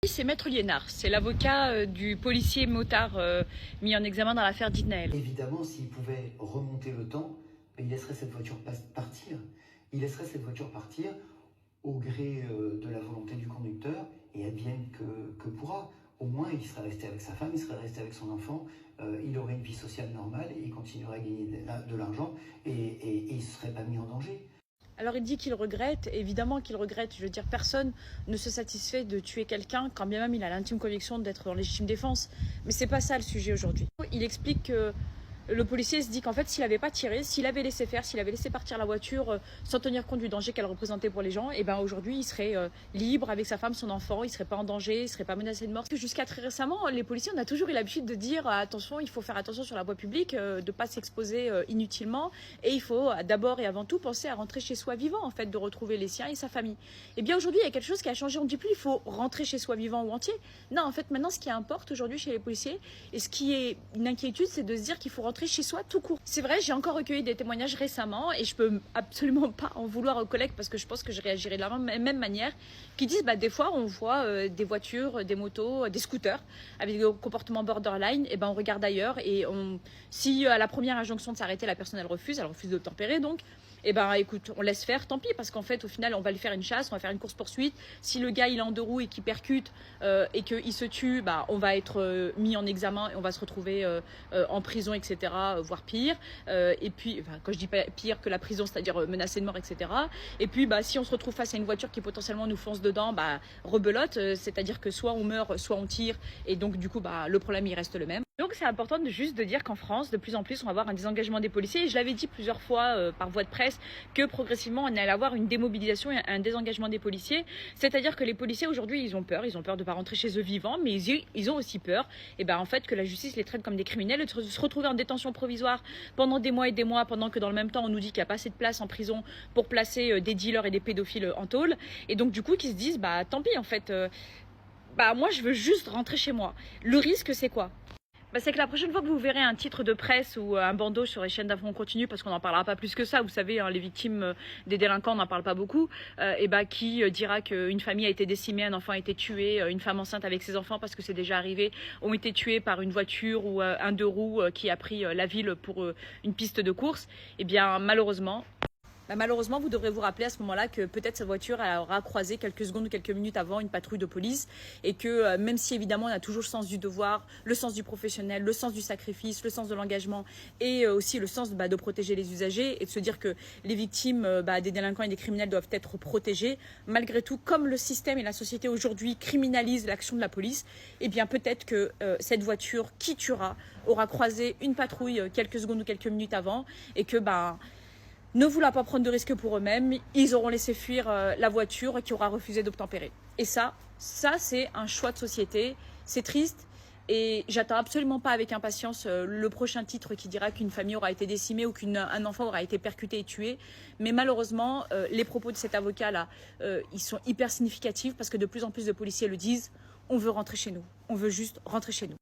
C'est Maître Liénard, c'est l'avocat du policier motard mis en examen dans l'affaire Dinaël. Évidemment, s'il pouvait remonter le temps, il laisserait cette voiture partir. Il laisserait cette voiture partir au gré de la volonté du conducteur et advienne que pourra. Au moins, il serait resté avec sa femme, il serait resté avec son enfant, il aurait une vie sociale normale, il continuerait à gagner de l'argent et il ne serait pas mis en danger. Alors il dit qu'il regrette, évidemment qu'il regrette, je veux dire personne ne se satisfait de tuer quelqu'un quand bien même il a l'intime conviction d'être en légitime défense, mais c'est pas ça le sujet aujourd'hui. Il explique que le policier se dit qu'en fait s'il n'avait pas tiré, s'il avait laissé faire, s'il avait laissé partir la voiture sans tenir compte du danger qu'elle représentait pour les gens, et ben aujourd'hui il serait libre avec sa femme, son enfant, il serait pas en danger, il serait pas menacé de mort. Parce que jusqu'à très récemment, les policiers, on a toujours eu l'habitude de dire attention, il faut faire attention sur la voie publique, de pas s'exposer inutilement, et il faut d'abord et avant tout penser à rentrer chez soi vivant, en fait, de retrouver les siens et sa famille. Et bien aujourd'hui il y a quelque chose qui a changé, on ne dit plus il faut rentrer chez soi vivant ou entier. Non, en fait maintenant ce qui importe aujourd'hui chez les policiers, et ce qui est une inquiétude, c'est de se dire qu'il faut rentrer chez soi tout court. C'est vrai, j'ai encore recueilli des témoignages récemment et je peux absolument pas en vouloir aux collègues parce que je pense que je réagirais de la même manière, qui disent des fois on voit des voitures, des motos, des scooters avec des comportements borderline, et on regarde ailleurs et si à la première injonction de s'arrêter la personne elle refuse d'obtempérer donc, écoute, on laisse faire, tant pis, parce qu'en fait au final on va lui faire une chasse, on va faire une course poursuite. Si le gars il est en deux roues et qu'il percute et qu'il se tue, on va être mis en examen et on va se retrouver en prison, etc., voire pire. Et puis quand je dis pas pire que la prison, c'est-à-dire menacé de mort, etc. Et puis si on se retrouve face à une voiture qui potentiellement nous fonce dedans, rebelote, c'est-à-dire que soit on meurt, soit on tire, et donc du coup le problème il reste le même. Donc c'est important juste de dire qu'en France, de plus en plus, on va avoir un désengagement des policiers. Et je l'avais dit plusieurs fois par voie de presse que progressivement, on allait avoir une démobilisation et un désengagement des policiers. C'est-à-dire que les policiers aujourd'hui, ils ont peur de ne pas rentrer chez eux vivants, mais ils ont aussi peur en fait, que la justice les traite comme des criminels, de se retrouver en détention provisoire pendant des mois et des mois, pendant que dans le même temps, on nous dit qu'il n'y a pas assez de place en prison pour placer des dealers et des pédophiles en tôle. Et donc du coup, qu'ils se disent, tant pis en fait, moi je veux juste rentrer chez moi. Le risque, c'est quoi ? C'est que la prochaine fois que vous verrez un titre de presse ou un bandeau sur les chaînes d'infos en continu, parce qu'on n'en parlera pas plus que ça, vous savez, les victimes des délinquants, on n'en parle pas beaucoup, qui dira qu'une famille a été décimée, un enfant a été tué, une femme enceinte avec ses enfants, parce que c'est déjà arrivé, ont été tués par une voiture ou un deux roues qui a pris la ville pour une piste de course, malheureusement, vous devrez vous rappeler à ce moment-là que peut-être sa voiture aura croisé quelques secondes ou quelques minutes avant une patrouille de police, et que même si évidemment on a toujours le sens du devoir, le sens du professionnel, le sens du sacrifice, le sens de l'engagement et aussi le sens de protéger les usagers et de se dire que les victimes des délinquants et des criminels doivent être protégées, malgré tout, comme le système et la société aujourd'hui criminalisent l'action de la police, peut-être que cette voiture qui tuera aura croisé une patrouille quelques secondes ou quelques minutes avant, et que ne voulant pas prendre de risques pour eux-mêmes, ils auront laissé fuir la voiture qui aura refusé d'obtempérer. Et ça c'est un choix de société, c'est triste, et j'attends absolument pas avec impatience le prochain titre qui dira qu'une famille aura été décimée ou qu'un enfant aura été percuté et tué. Mais malheureusement, les propos de cet avocat-là, ils sont hyper significatifs, parce que de plus en plus de policiers le disent, on veut rentrer chez nous, on veut juste rentrer chez nous.